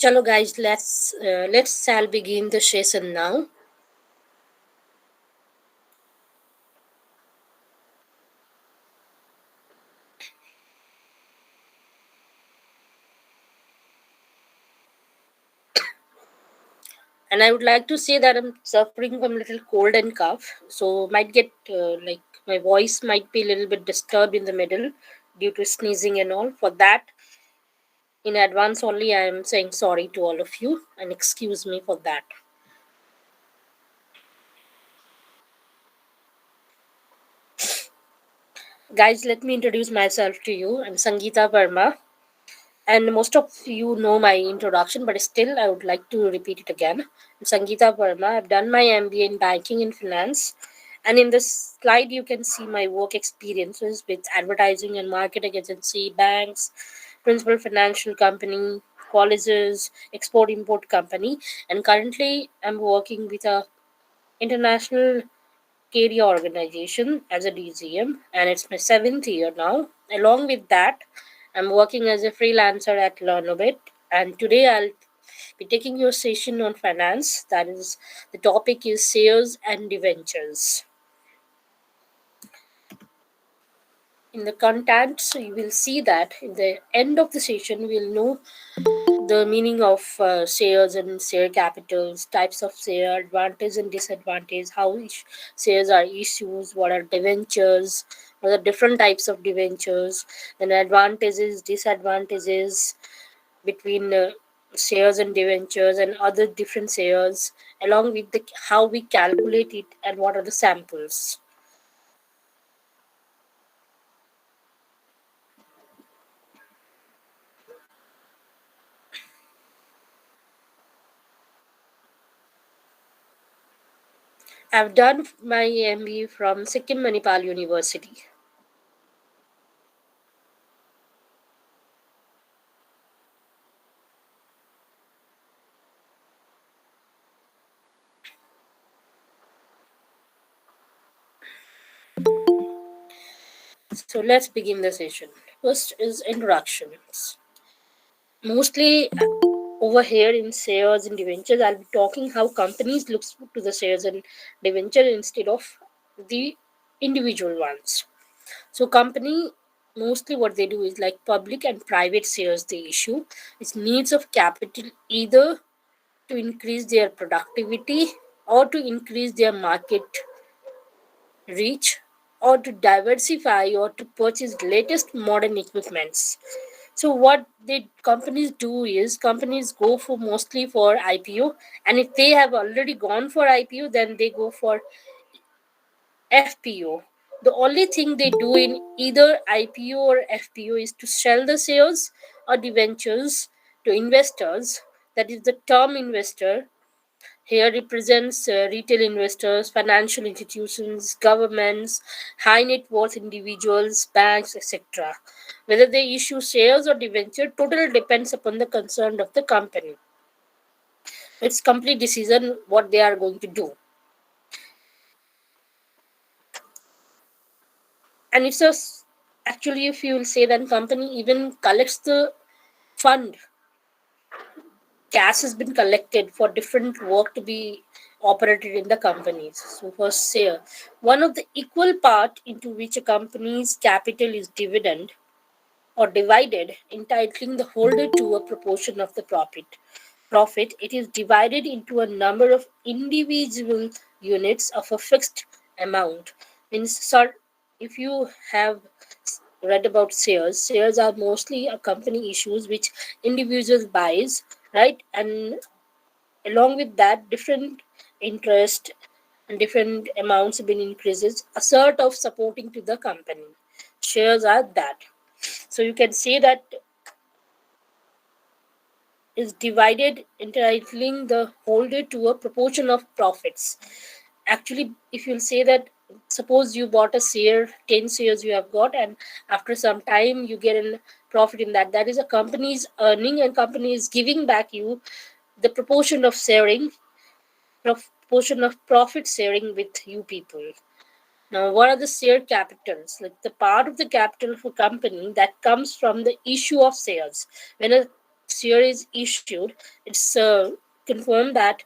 Chalo guys, let's shall begin the session now. And I would like to say that I'm suffering from a little cold and cough, so might get like my voice might be a little bit disturbed in the middle due to sneezing and all. For that, in advance only, I am saying sorry to all of you and excuse me for that. Guys, let me introduce myself to you. I'm Sangeeta Verma, and most of you know my introduction, but still I would like to repeat it again. I'm Sangeeta Verma. I've done my MBA in banking and finance, and in this slide you can see my work experiences with advertising and marketing agency, banks, principal financial company, colleges, export import company, and currently I'm working with a international career organization as a DGM, and it's my seventh year now. Along with that, I'm working as a freelancer at Learnobit, and today I'll be taking your session on finance. That is, the topic is shares and debentures. In the content, so you will see that in the end of the session, we'll know the meaning of shares and share capitals, types of share, advantage and disadvantage, how shares are issued, what are debentures, what are different types of debentures, then advantages, disadvantages between shares and debentures and other different shares, along with the how we calculate it and what are the samples. I've done my MBA from Sikkim Manipal University. So let's begin the session. First is introductions. Mostly over here in shares and debentures, I'll be talking how companies look to the shares and debenture instead of the individual ones. So company mostly what they do is like public and private shares they issue. It's needs of capital either to increase their productivity or to increase their market reach or to diversify or to purchase latest modern equipments. So what the companies do is companies go for mostly for IPO, and if they have already gone for IPO, then they go for FPO. The only thing they do in either IPO or FPO is to sell the shares or debentures to investors, that is the term investor. Here represents retail investors, financial institutions, governments, high net worth individuals, banks, etc. Whether they issue shares or debenture, total depends upon the concern of the company. It's complete decision what they are going to do. And it's a actually, if you will say that company even collects the fund, cash has been collected for different work to be operated in the companies. So for share, one of the equal part into which a company's capital is dividend or divided, entitling the holder to a proportion of the profit, it is divided into a number of individual units of a fixed amount. Means, sir, if you have read about shares are mostly a company issues which individuals buys, right? And along with that, different interest and different amounts have been increases, a sort of supporting to the company. Shares are that. So you can say that is divided, entitling the holder to a proportion of profits. Actually, if you'll say that, suppose you bought a share, 10 shares you have got, and after some time you get a profit in that. That is a company's earning, and company is giving back you the proportion of sharing, proportion of profit sharing with you people. Now, what are the share capitals? Like the part of the capital of a company that comes from the issue of shares. When a share is issued, it's confirmed that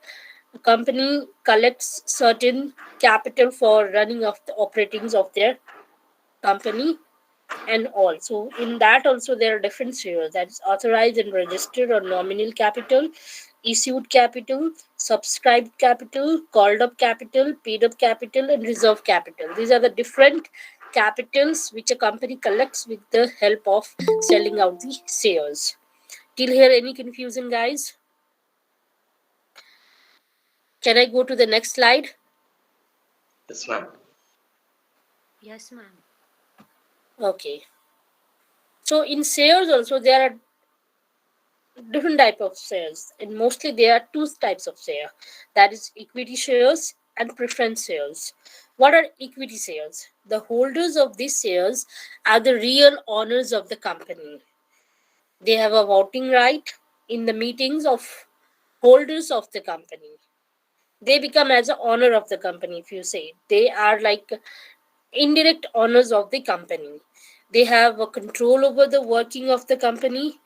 a company collects certain capital for running of the operatings of their company and all. So in that also there are different shares, that is authorized and registered or nominal capital, issued capital, subscribed capital, called up capital, paid up capital, and reserve capital. These are the different capitals which a company collects with the help of selling out the shares. Till here, any confusion, guys? Can I go to the next slide? Yes, ma'am. Yes, ma'am. Okay. So in shares also there are different type of shares, and mostly there are two types of share, that is equity shares and preference shares. What are equity shares? The holders of these shares are the real owners of the company. They have a voting right in the meetings of holders of the company. They become as a owner of the company. If you say, they are like indirect owners of the company. They have a control over the working of the company.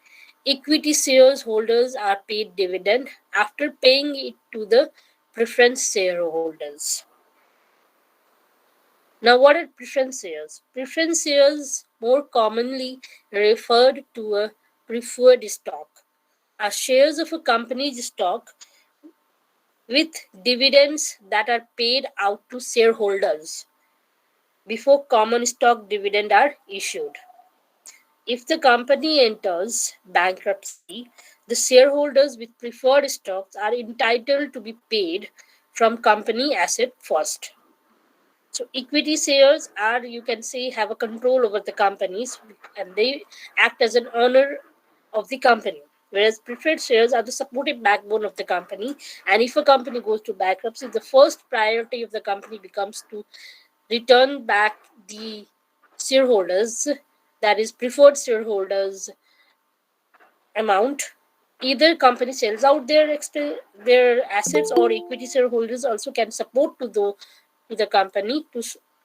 Equity shares holders are paid dividend after paying it to the preference shareholders. Now, what are preference shares? Preference shares, more commonly referred to a preferred stock, are shares of a company's stock with dividends that are paid out to shareholders before common stock dividend are issued. If the company enters bankruptcy, the shareholders with preferred stocks are entitled to be paid from company asset first. So equity shares are, you can say, have a control over the companies, and they act as an owner of the company. Whereas preferred shares are the supportive backbone of the company. And if a company goes to bankruptcy, the first priority of the company becomes to return back the shareholders, that is preferred shareholders amount. Either company sells out their assets, or equity shareholders also can support to the company to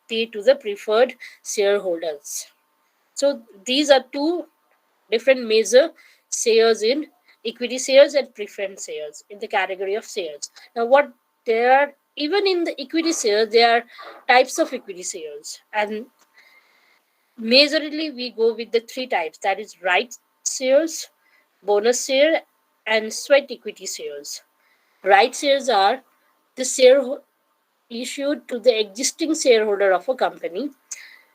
pay to the preferred shareholders. So these are two different major shares in equity shares and preference shares in the category of shares. Now, what there are, even in the equity shares, there are types of equity shares, and majorly we go with the three types, that is right shares, bonus share, and sweat equity shares. Right shares are the share issued to the existing shareholder of a company.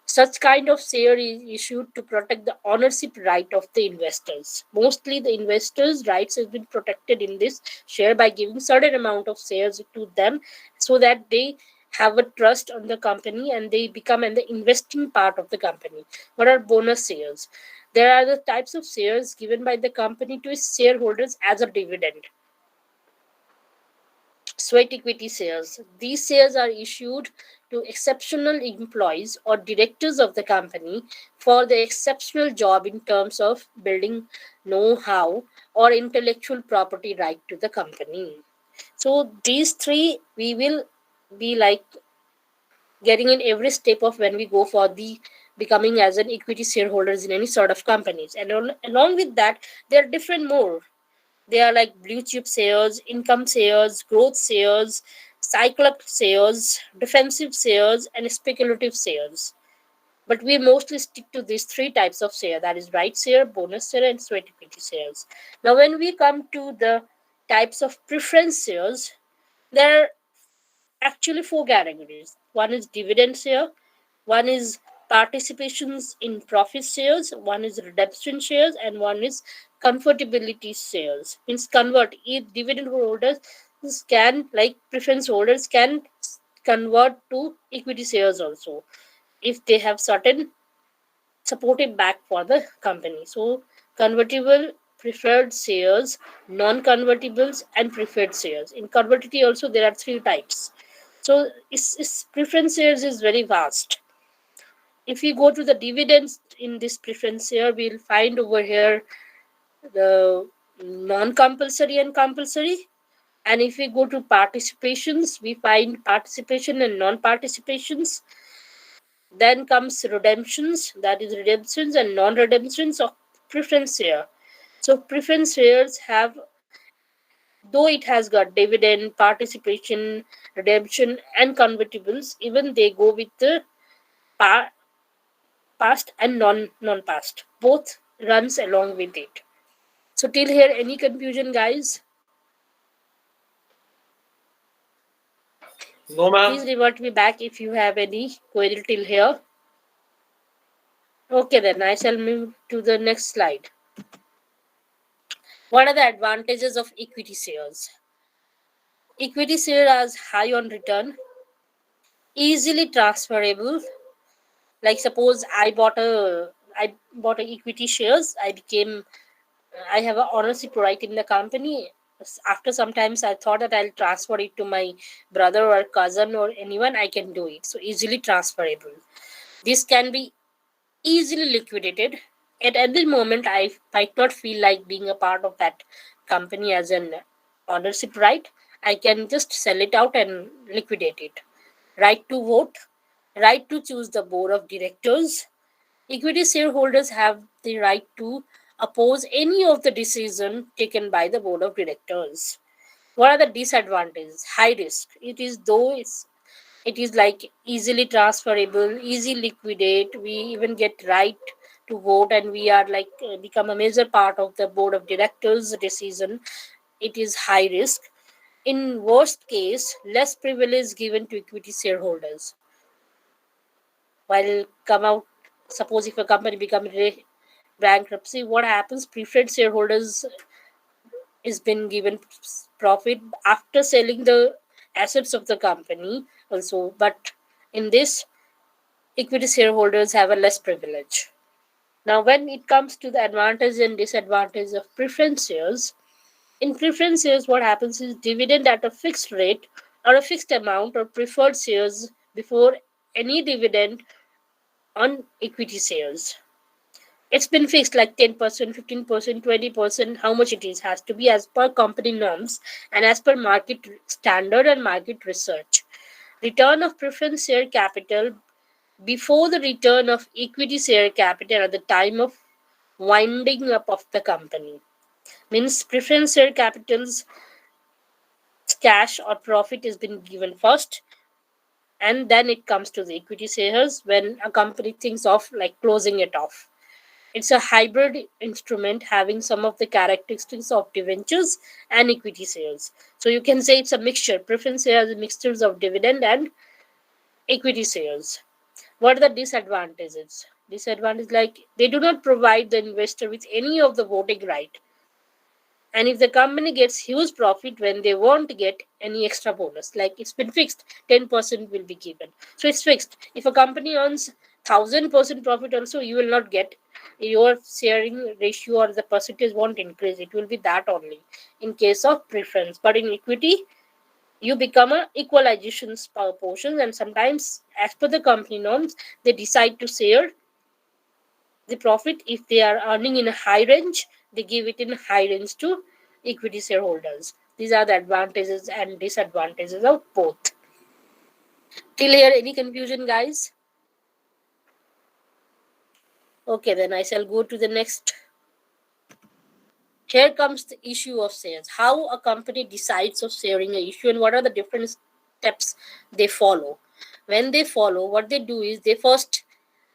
Such kind of share is issued to protect the ownership right of the investors. Mostly the investors' rights has been protected in this share by giving certain amount of shares to them, so that they have a trust on the company and they become an the investing part of the company. What are bonus shares? There are the types of shares given by the company to its shareholders as a dividend. Sweat equity shares. These shares are issued to exceptional employees or directors of the company for the exceptional job in terms of building know-how or intellectual property right to the company. So these three we will be like getting in every step of when we go for the becoming as an equity shareholders in any sort of companies. And along with that, there are different more. They are like blue chip shares, income shares, growth shares, cyclic shares, defensive shares, and speculative shares. But we mostly stick to these three types of share, that is right share, bonus share, and sweat equity shares. Now, when we come to the types of preference shares, there are actually four categories. One is dividend share, one is participations in profit shares, one is redemption shares, and one is convertibility shares. Means convert, if dividend holders can, like preference holders can convert to equity shares also if they have certain supportive back for the company. So convertible, preferred shares, non-convertibles, and preferred shares. In convertibility also there are three types. So its preference shares is very vast. If we go to the dividends in this preference share, we'll find over here the non-compulsory and compulsory. And if we go to participations, we find participation and non-participations. Then comes redemptions, that is redemptions and non-redemptions of preference share. So preference shares have, though it has got dividend, participation, redemption, and convertibles, even they go with the pa- past and non-past. Both runs along with it. So till here, any confusion, guys? No, ma'am. Please revert me back if you have any query till here. Okay, then I shall move to the next slide. What are the advantages of equity shares? Equity share as high on return, easily transferable. Like suppose I bought a equity shares. I have a ownership right in the company. After sometimes I thought that I'll transfer it to my brother or cousin or anyone. I can do it. So easily transferable. This can be easily liquidated. At any moment, I might not feel like being a part of that company as an ownership right. I can just sell it out and liquidate it. Right to vote, right to choose the board of directors. Equity shareholders have the right to oppose any of the decision taken by the board of directors. What are the disadvantages? High risk. It is like easily transferable, easy liquidate. We even get right to vote, and we are like become a major part of the board of directors decision. It is high risk. In worst case, less privilege given to equity shareholders. While come out, suppose if a company becomes bankruptcy, what happens? Preferred shareholders is been given profit after selling the assets of the company also, but in this equity shareholders have a less privilege. Now, when it comes to the advantage and disadvantage of preference shares, in preference shares, what happens is dividend at a fixed rate or a fixed amount or preferred shares before any dividend on equity shares. It's been fixed like 10%, 15%, 20%, how much it is has to be as per company norms and as per market standard and market research. Return of preference share capital before the return of equity share capital at the time of winding up of the company. Means preference share capital's cash or profit has been given first, and then it comes to the equity shares when a company thinks of like closing it off. It's a hybrid instrument having some of the characteristics of debentures and equity shares. So you can say it's a mixture. Preference shares are mixtures of dividend and equity shares. What are the disadvantages? Disadvantage like they do not provide the investor with any of the voting right. And if the company gets huge profit when they won't get any extra bonus, like it's been fixed, 10% will be given. So it's fixed. If a company earns 1000% profit, also you will not get your sharing ratio or the percentage won't increase. It will be that only in case of preference. But in equity, you become a equalization portion, and sometimes, as per the company norms, they decide to share the profit. If they are earning in a high range, they give it in high range to equity shareholders. These are the advantages and disadvantages of both. Till here, any confusion, guys? Okay, then I shall go to the next. Here comes the issue of shares. How a company decides of sharing a issue and what are the different steps they follow. When they follow, what they do is they first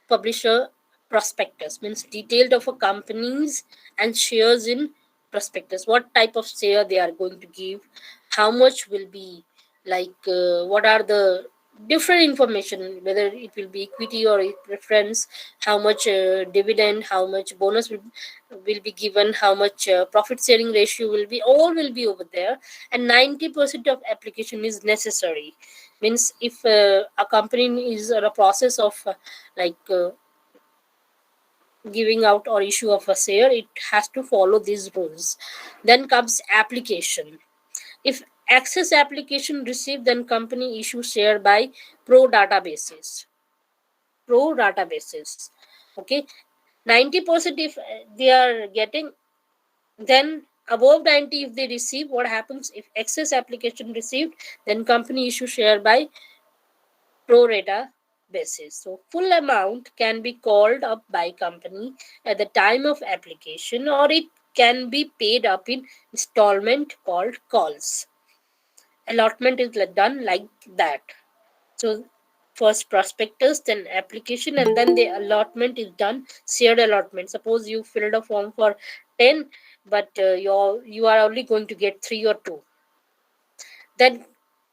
publish a prospectus, means detailed of a companies and shares in prospectus, what type of share they are going to give, how much will be, like what are the different information, whether it will be equity or preference, how much dividend, how much bonus will be given, how much profit sharing ratio will be, all will be over there. And 90% of application is necessary. Means if a company is in a process of like giving out or issue of a share, it has to follow these rules. Then comes application. If access application received, then company issue share by pro databases. Pro databases. Okay, 90% if they are getting, then above 90 if they receive, what happens if excess application received, then company issue share by pro rata basis. So full amount can be called up by company at the time of application, or it can be paid up in installment called calls. Allotment is done like that. So first prospectus, then application, and then the allotment is done. Shared allotment. Suppose you filled a form for 10, but you are only going to get 3 or 2. Then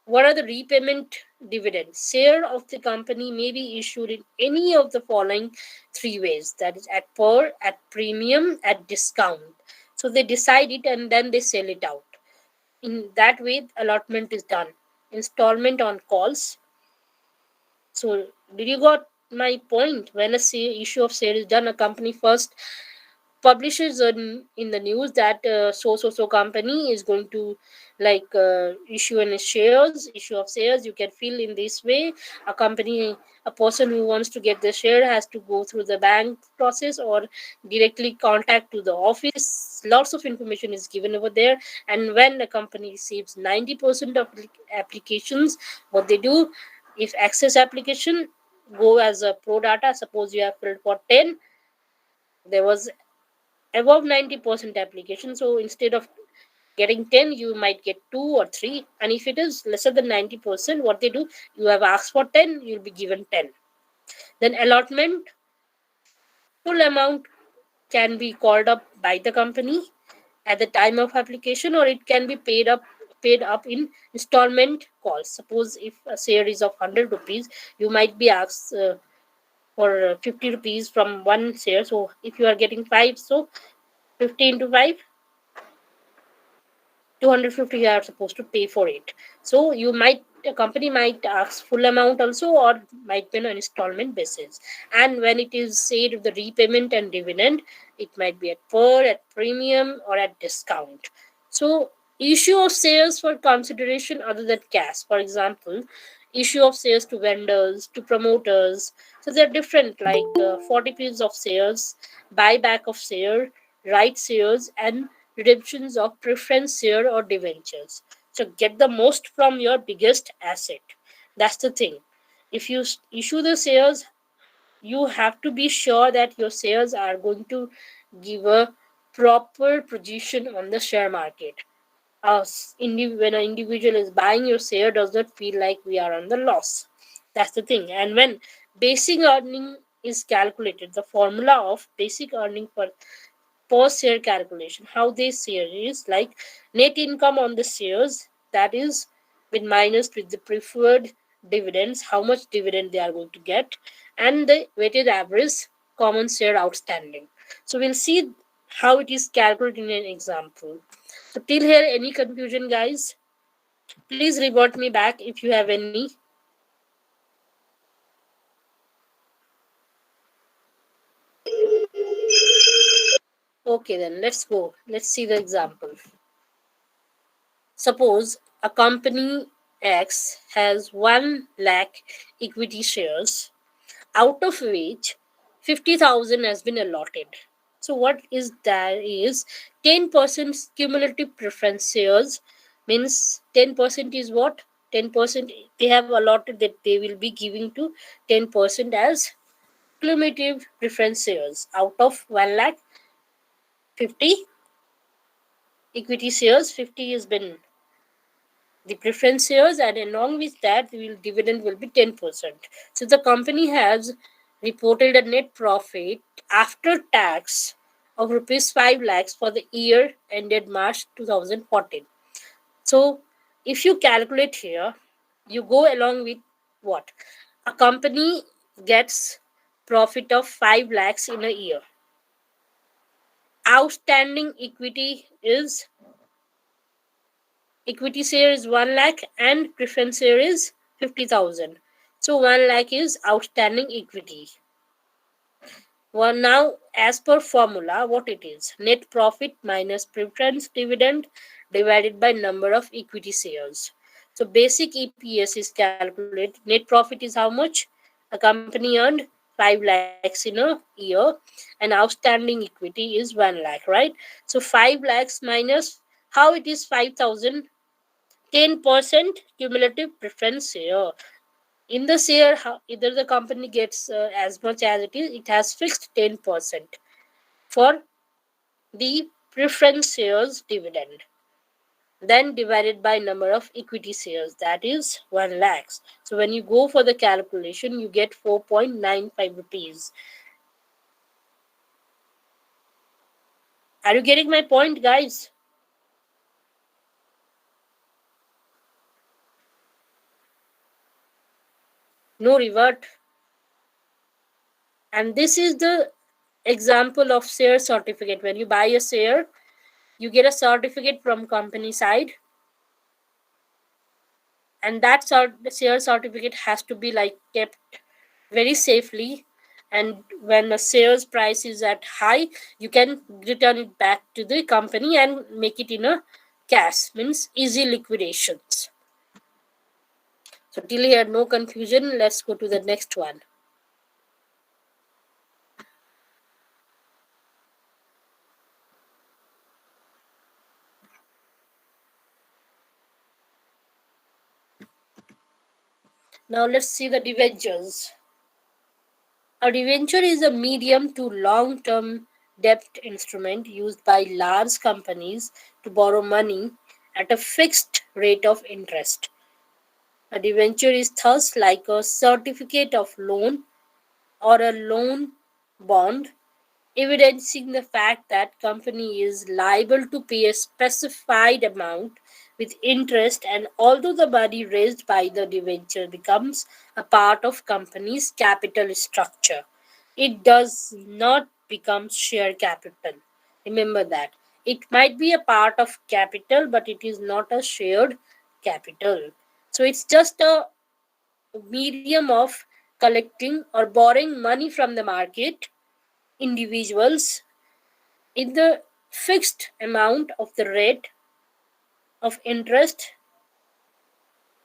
what are the repayment dividends? Share of the company may be issued in any of the following three ways. That is at par, at premium, at discount. So they decide it and then they sell it out. In that way, allotment is done. Installment on calls. So did you got my point? When a issue of sale is done, a company first publishes in the news that so company is going to issue an issue of shares. You can feel in this way a person who wants to get the share has to go through the bank process or directly contact to the office. Lots of information is given over there, and when the company receives 90% of applications, what they do, if access application go as a pro data, suppose you have filled for 10, there was above 90% application, so instead of getting 10 you might get 2 or 3, and if it is lesser than 90%, what they do, you have asked for 10, you'll be given 10. Then allotment, full amount can be called up by the company at the time of application, or it can be paid up in installment calls. Suppose if a share is of 100 rupees, you might be asked for 50 rupees from one share. So if you are getting 5, so 50 into 5, 250 you are supposed to pay for it. So you might, a company might ask full amount also, or might be on an installment basis. And when it is said of the repayment and dividend, it might be at par, at premium, or at discount. So issue of shares for consideration other than cash, for example, issue of shares to vendors, to promoters. So they're different, like 40 pieces of shares, buyback of share, right shares, and redemptions of preference share or debentures. So get the most from your biggest asset. That's the thing. If you issue the shares, you have to be sure that your shares are going to give a proper position on the share market. When an individual is buying your share, does not feel like we are on the loss. That's the thing. And when basic earning is calculated, the formula of basic earning per share calculation, how they share is like net income on the shares, that is with minus with the preferred dividends, how much dividend they are going to get, and the weighted average common share outstanding. So we'll see how it is calculated in an example. So till here, any confusion, guys? Please revert me back if you have any. Okay, then let's go. Let's see the example. Suppose a company X has 1 lakh equity shares, out of which 50,000 has been allotted. So what is that is 10% cumulative preference shares, means 10% is what? 10% they have allotted, that they will be giving to 10% as cumulative preference shares out of 1 lakh 50 equity shares. 50 has been the preference shares, and along with that the dividend will be 10%. So the company has reported a net profit after tax of rupees 5 lakhs for the year ended March 2014. So if you calculate here, you go along with what? A company gets profit of 5 lakhs in a year. Outstanding equity share is 1 lakh and preference share is 50,000. So 1 lakh is outstanding equity. Well, now as per formula, what it is? Net profit minus preference dividend divided by number of equity shares. So basic EPS is calculated. Net profit is how much? A company earned 5 lakhs in a year, and outstanding equity is 1 lakh, right? So 5 lakhs minus, how it is 5,000? 10% cumulative preference share. In the share, either the company gets as much as it is, it has fixed 10% for the preference shares dividend, then divided by number of equity shares, that is 1 lakhs. So when you go for the calculation, you get 4.95 rupees. Are you getting my point, guys? No revert. And this is the example of share certificate. When you buy a share, you get a certificate from company side, and that share certificate has to be like kept very safely, and when the shares price is at high, you can return it back to the company and make it in a cash, means easy liquidations. So till here no confusion, let's go to the next one. Now let's see the debentures. A debenture is a medium to long term debt instrument used by large companies to borrow money at a fixed rate of interest. A debenture is thus like a certificate of loan or a loan bond, evidencing the fact that company is liable to pay a specified amount with interest, and although the money raised by the debenture becomes a part of company's capital structure, it does not become share capital. Remember that. It might be a part of capital, but it is not a shared capital. So it's just a medium of collecting or borrowing money from the market individuals in the fixed amount of the rate of interest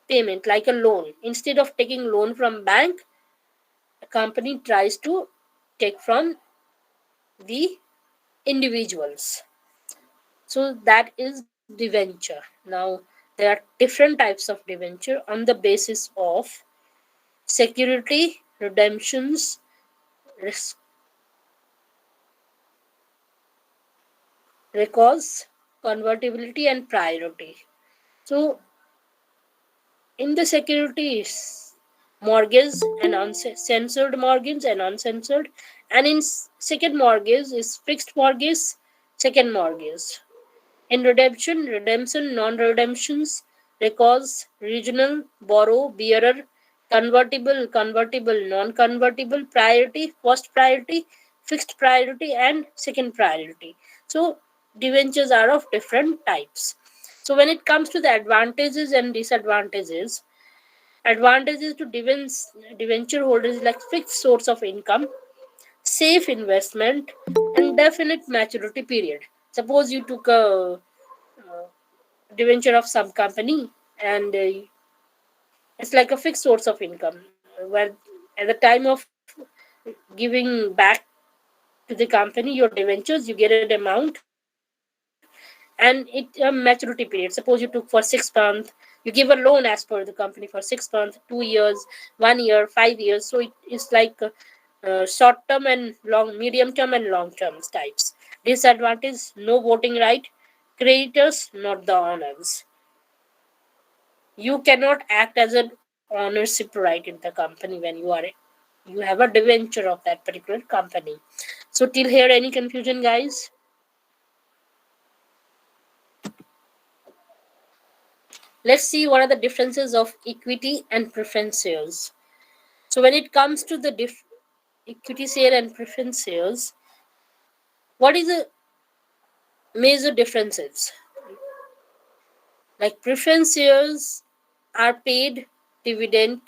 payment, like a loan. Instead of taking loan from bank, a company tries to take from the individuals. So that is debenture. Now there are different types of debenture on the basis of security, redemptions, risk, recourse, convertibility, and priority. So in the securities, mortgage and uncensored mortgage and uncensored, and in second mortgage is fixed mortgage, second mortgage. In redemption, non-redemptions, recourse, regional, borrow, bearer, convertible, non-convertible, priority, first priority, fixed priority, and second priority. So debentures are of different types. So when it comes to the advantages and disadvantages, advantages to debenture holders is like fixed source of income, safe investment, and definite maturity period. Suppose you took a debenture of some company, and it's like a fixed source of income where at the time of giving back to the company your debentures, you get an amount, and it a maturity period. Suppose you took for 6 months, you give a loan as per the company for 6 months, 2 years, 1 year, 5 years. So it is like short term and long, medium term and long term types. Disadvantage: no voting right, creditors not the owners. You cannot act as an ownership right in the company when you have a debenture of that particular company. So till here, any confusion, guys? Let's see what are the differences of equity and preference shares. So when it comes to the equity share and preference shares, what is the major differences? Like preference shares are paid dividend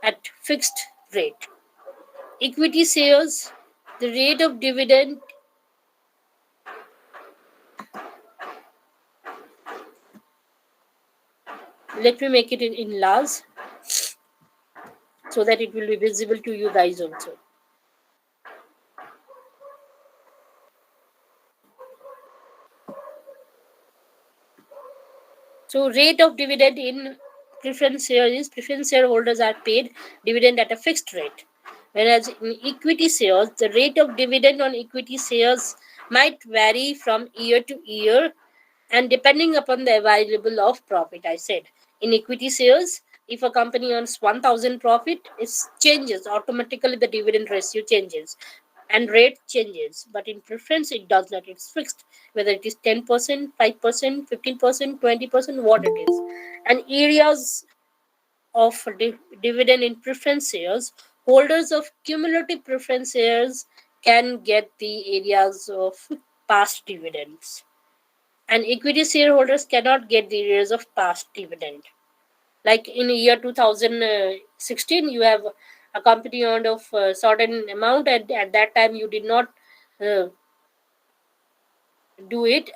at fixed rate. Equity shares, the rate of dividend let me make it in large so that it will be visible to you guys also. So rate of dividend in preference share is preference shareholders are paid dividend at a fixed rate, whereas in equity shares the rate of dividend on equity shares might vary from year to year and depending upon the available of profit. I said in equity shares, if a company earns 1000 profit, it changes automatically, the dividend ratio changes and rate changes. But in preference, it does not. It's fixed, whether it is 10%, 5%, 15%, 20%, what it is. And areas of dividend in preference shares, holders of cumulative preference shares can get the areas of past dividends, and equity shareholders cannot get the areas of past dividend. Like in year 2016, you have a company earned of a certain amount, and at that time you did not uh, do it.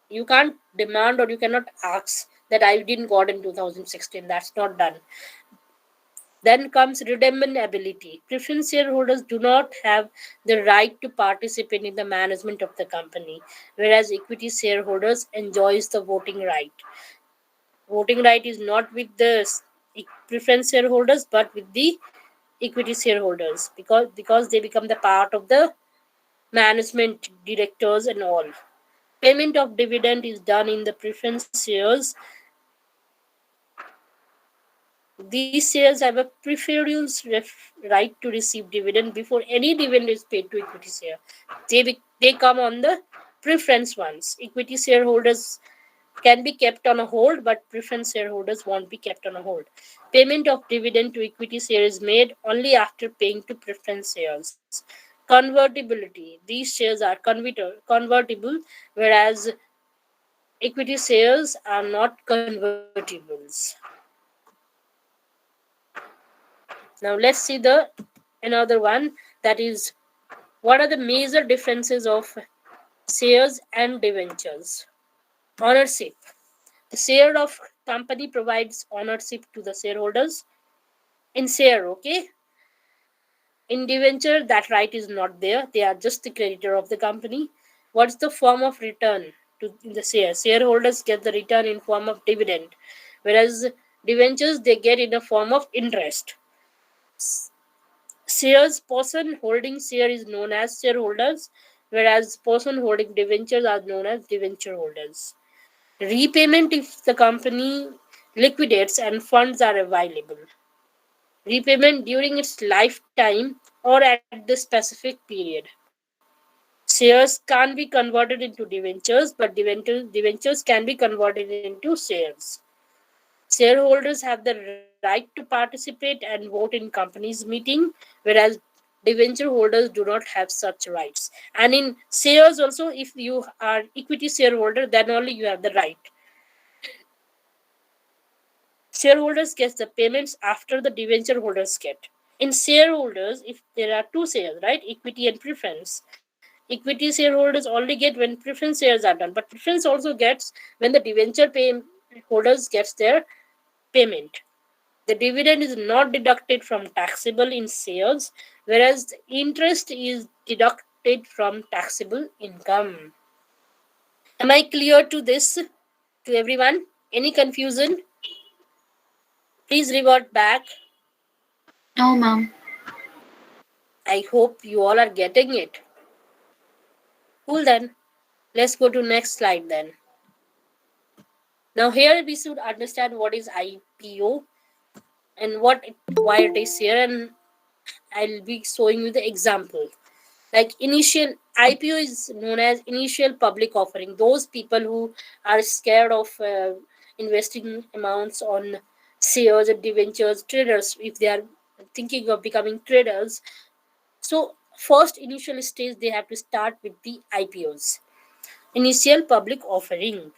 You can't demand or you cannot ask that I didn't got in 2016. That's not done. Then comes redemption ability. Preference shareholders do not have the right to participate in the management of the company, whereas equity shareholders enjoys the voting right. Voting right is not with the preference shareholders but with the equity shareholders, because they become the part of the management, directors and all. Payment of dividend is done in the preference shares. These shares have a preference right to receive dividend before any dividend is paid to equity share. They come on the preference ones. Equity shareholders can be kept on a hold, but preference shareholders won't be kept on a hold. Payment of dividend to equity share is made only after paying to preference shares. Convertibility. These shares are convertible, whereas equity shares are not convertibles. Now let's see the another one, that is, what are the major differences of shares and debentures? Ownership. The share of company provides ownership to the shareholders. In share, okay. In debenture, that right is not there. They are just the creditor of the company. What's the form of return to in the share? Shareholders get the return in form of dividend, whereas debentures they get in a form of interest. Shares person holding share is known as shareholders, whereas person holding debentures are known as debenture holders. Repayment if the company liquidates and funds are available. Repayment during its lifetime or at the specific period. Shares can't be converted into debentures, but debentures can be converted into shares. Shareholders have the right to participate and vote in companies' meeting, whereas debenture holders do not have such rights. And in shares also, if you are equity shareholder, then only you have the right. Shareholders get the payments after the debenture holders get. In shareholders, if there are two shares, right, equity and preference, equity shareholders only get when preference shares are done, but preference also gets when the debenture holders gets their payment. The dividend is not deducted from taxable in shares, whereas the interest is deducted from taxable income. Am I clear to this, to everyone? Any confusion? Please revert back. No, ma'am. I hope you all are getting it. Cool then. Let's go to next slide then. Now here we should understand what is IPO and why it is here, and I'll be showing you the example. Like initial IPO is known as initial public offering. Those people who are scared of investing amounts on shares and debentures, traders, if they are thinking of becoming traders, so first initial stage they have to start with the IPOs. Initial public offering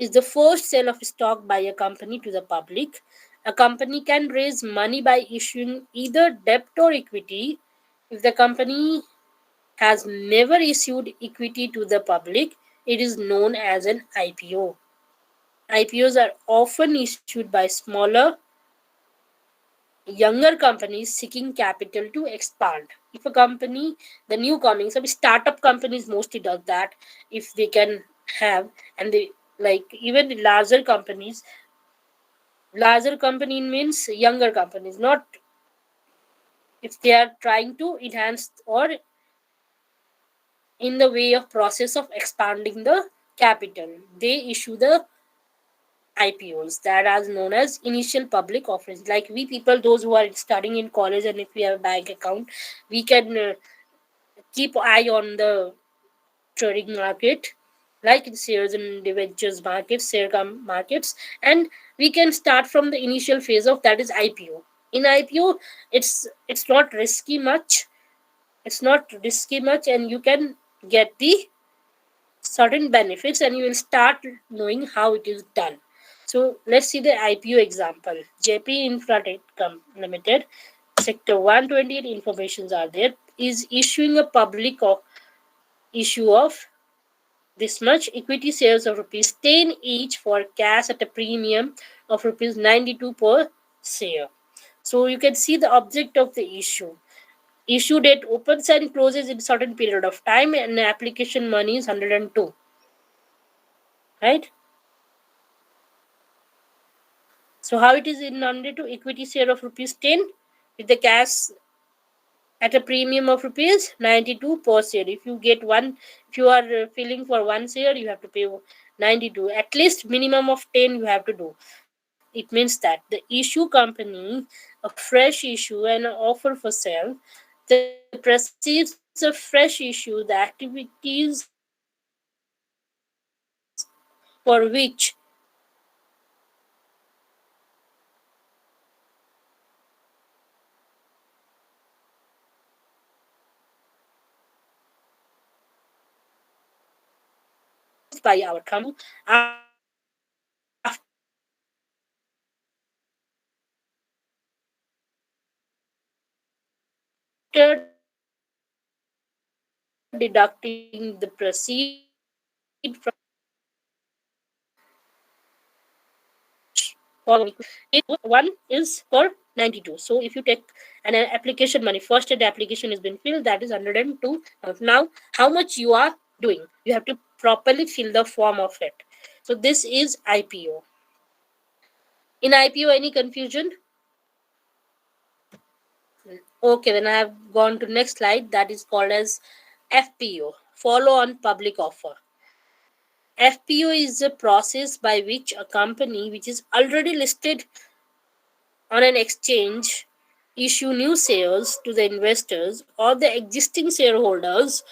is the first sale of stock by a company to the public. A company can raise money by issuing either debt or equity. If the company has never issued equity to the public, it is known as an IPO. IPOs are often issued by smaller, younger companies seeking capital to expand. If a company, the new coming, some startup companies mostly does that if they can have, and they like even the larger company means younger companies, not if they are trying to enhance or in the way of process of expanding the capital. They issue the IPOs that are known as initial public offerings. Like we people, those who are studying in college, and if we have a bank account, we can keep eye on the trading market, like in shares and debentures markets, markets, and we can start from the initial phase of that is IPO. In IPO, it's not risky much. It's not risky much, and you can get the certain benefits, and you will start knowing how it is done. So let's see the IPO example. JP Infratech Limited, Sector 128 informations are there, is issuing a public issue of this much equity shares of rupees 10 each for cash at a premium of rupees 92 per share. So you can see the object of the issue. Issue date opens and closes in certain period of time, and application money is 102. Right? So how it is in 102 equity share of rupees 10 with the cash at a premium of rupees 92 per share. If you get one, if you are filling for one share, you have to pay 92. At least minimum of 10 you have to do. It means that the issue company, a fresh issue and an offer for sale, the proceeds of fresh issue, the activities for which by our company deducting the proceed from one is for 92. So if you take an application money, first the application has been filled, that is 102. Now how much you are doing, you have to properly fill the form of it. So this is IPO. In IPO, any confusion? Okay, then I have gone to next slide, that is called as FPO, follow on public offer. FPO is a process by which a company which is already listed on an exchange issue new shares to the investors or the existing shareholders,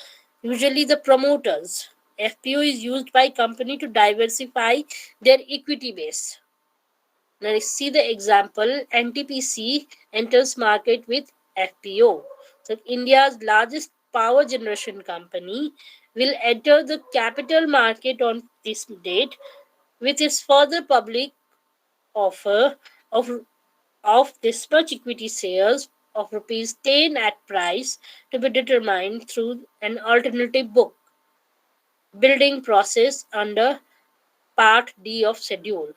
usually the promoters. FPO is used by company to diversify their equity base. Now let's see the example. NTPC enters market with FPO. So India's largest power generation company will enter the capital market on this date with its further public offer of this much equity shares of rupees 10 at price to be determined through an alternative book building process under Part D of schedule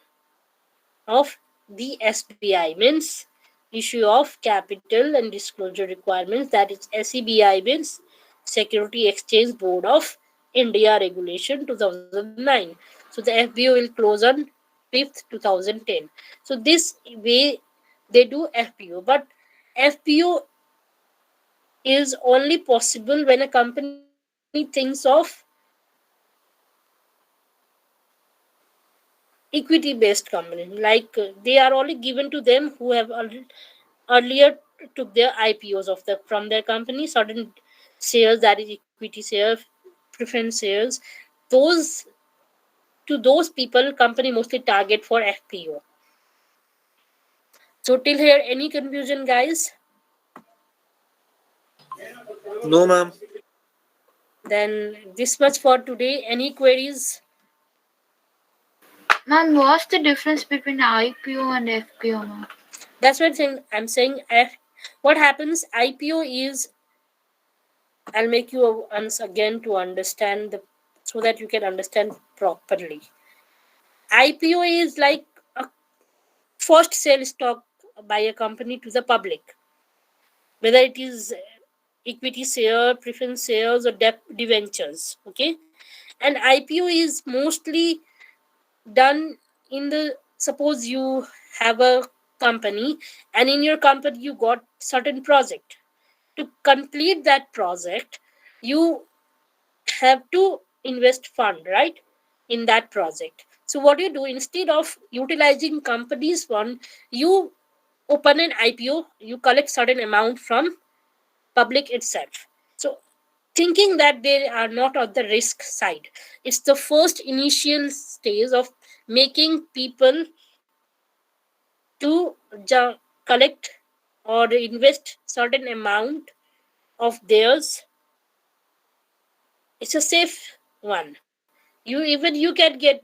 of the SBI, means issue of capital and disclosure requirements, that is SEBI, means Security Exchange Board of India Regulation 2009. So the FBO will close on 5th 2010. So this way they do FPO, but FPO is only possible when a company thinks of equity based company, like they are only given to them who have earlier took their IPOs of the from their company, certain shares, that is equity shares, preference shares. Those, to those people company mostly target for FPO. So till here, any confusion, guys? No, ma'am. Then this much for today. Any queries? Ma'am, what's the difference between IPO and FPO, ma'am? That's what I'm saying. What happens? IPO is, I'll make you once again to understand the, so that you can understand properly. IPO is like a first sale stock by a company to the public, whether it is equity share, preference shares, or debentures. Okay, and IPO is mostly done in the, suppose you have a company, and in your company you got certain project. To complete that project, you have to invest fund, right, in that project. So what you do, instead of utilizing companies fund, you open an IPO, you collect certain amount from public itself. So thinking that they are not on the risk side, it's the first initial stage of making people to collect or invest certain amount of theirs. It's a safe one. You can get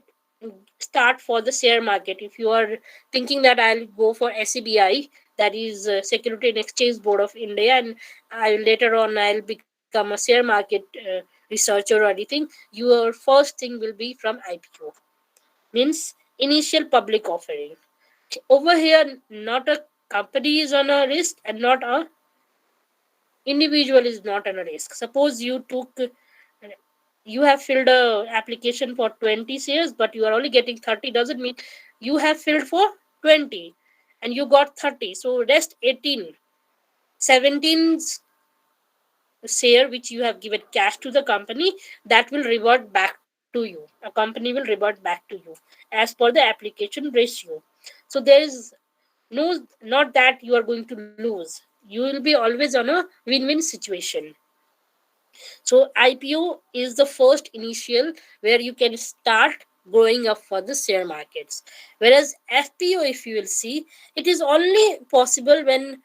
start for the share market. If you are thinking that I'll go for SEBI, that is Security and Exchange Board of India, and I later on I'll become a share market researcher or anything, your first thing will be from IPO, means initial public offering. Over here, not a company is on a risk and not a individual is not on a risk. Suppose you have filled a application for 20 shares, but you are only getting 30, doesn't mean you have filled for 20 and you got 30. So rest 18, 17 share which you have given cash to the company, that will revert back to you. A company will revert back to you as per the application ratio. So there is no, not that you are going to lose. You will be always on a win-win situation. So IPO is the first initial where you can start growing up for the share markets. Whereas FPO, if you will see, it is only possible when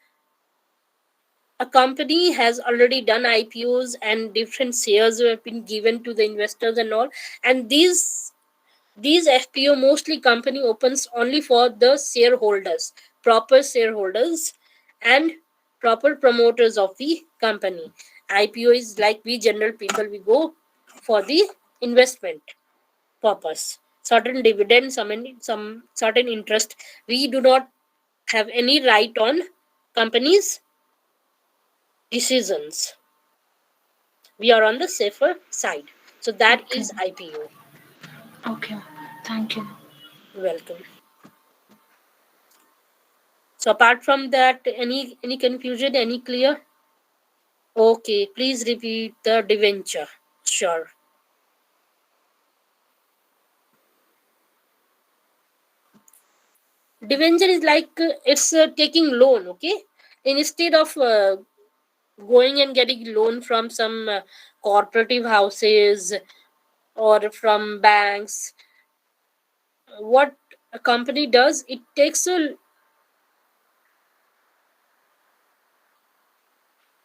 a company has already done IPOs and different shares have been given to the investors and all. And these FPO mostly company opens only for the shareholders, proper shareholders and proper promoters of the company. IPO is like we general people, we go for the investment purpose. Certain dividends, some certain interest. We do not have any right on companies' decisions. We are on the safer side. So that Okay. is IPO. Okay. Thank you. Welcome. So apart from that, any confusion, any clear? Okay, please repeat the debenture. Sure. Debenture is like it's taking loan. Okay, instead of going and getting loan from some cooperative houses or from banks, what a company does, it takes a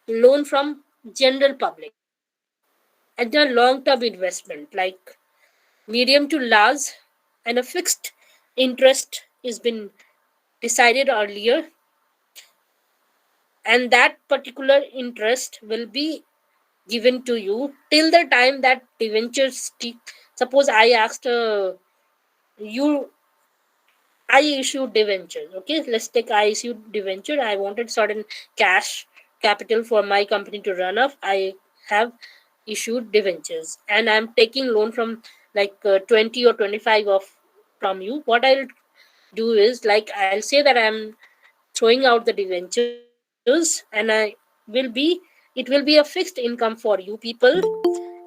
loan from general public and a long term investment like medium to large, and a fixed interest is been decided earlier, and that particular interest will be given to you till the time that debenture suppose I asked you, I issued debenture. Okay, let's take I issued debenture. I wanted certain cash capital for my company to run off. I have issued debentures and I'm taking loan from like 20 or 25 of from you. What I'll do is like I'll say that I'm throwing out the debentures and it will be a fixed income for you people,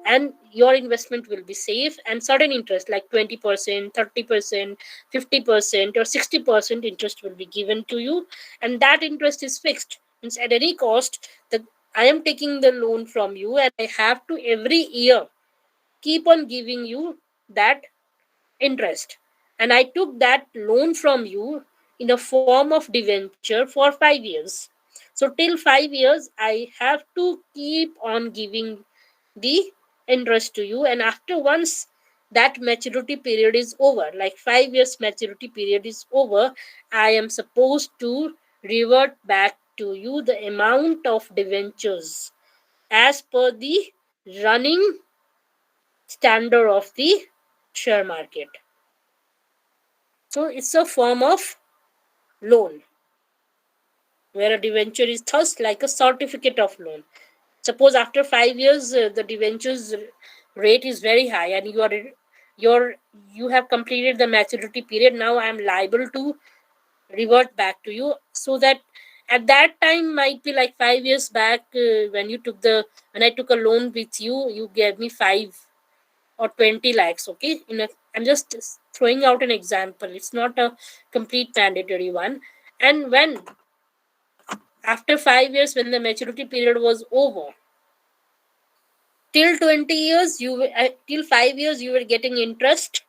and your investment will be safe, and certain interest like 20%, 30%, 50% or 60% interest will be given to you, and that interest is fixed, means at any cost that I am taking the loan from you and I have to every year keep on giving you that interest. And I took that loan from you in the form of debenture for 5 years. So till 5 years, I have to keep on giving the interest to you. And after once that maturity period is over, like 5 years maturity period is over, I am supposed to revert back to you the amount of debentures as per the running standard of the share market. So it's a form of loan, where a debenture is thus like a certificate of loan. Suppose after 5 years, the debentures rate is very high, and you're you have completed the maturity period. Now I am liable to revert back to you, so that At that time might be like 5 years back, when I took a loan with you, you gave me 5 or 20 lakhs. Okay, I'm just throwing out an example. It's not a complete mandatory one. And when after 5 years, when the maturity period was over, till 20 years till 5 years you were getting interest,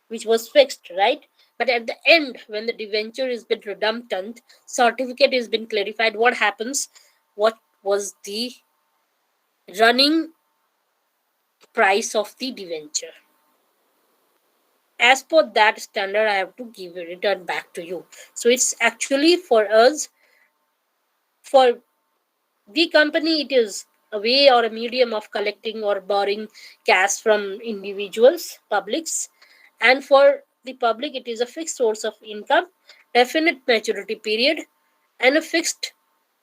which was fixed, right? But at the end, when the debenture has been redundant, certificate has been clarified, what happens? What was the running price of the debenture? As per that standard, I have to give a return back to you. So it's actually for us, for the company, it is a way or a medium of collecting or borrowing cash from individuals, publics, and for the public, it is a fixed source of income, definite maturity period, and a fixed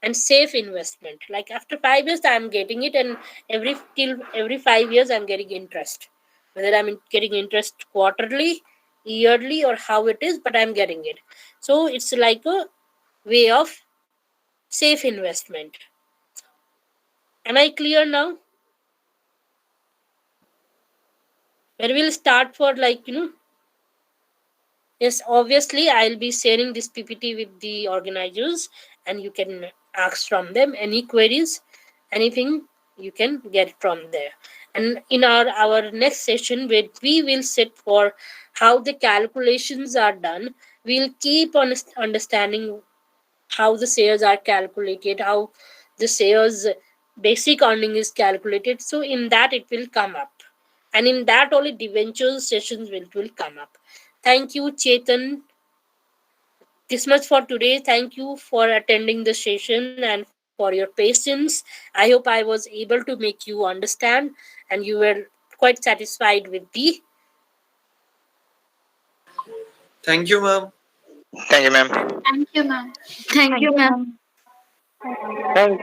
and safe investment. Like after 5 years, I'm getting it, and every 5 years, I'm getting interest. Whether I'm getting interest quarterly, yearly, or how it is, but I'm getting it. So it's like a way of safe investment. Am I clear now? Where we'll start for yes, obviously I'll be sharing this PPT with the organizers, and you can ask from them any queries, anything you can get from there. And in our next session, where we will sit for how the calculations are done, we'll keep on understanding how the shares are calculated, how the shares basic earning is calculated. So in that it will come up, and in that only debentures sessions will come up. Thank you, Chetan. This much for today. Thank you for attending the session and for your patience. I hope I was able to make you understand, and you were quite satisfied with the Thank you, ma'am. Thank you, ma'am. and Thank you, ma'am. Thank you, ma'am. Thank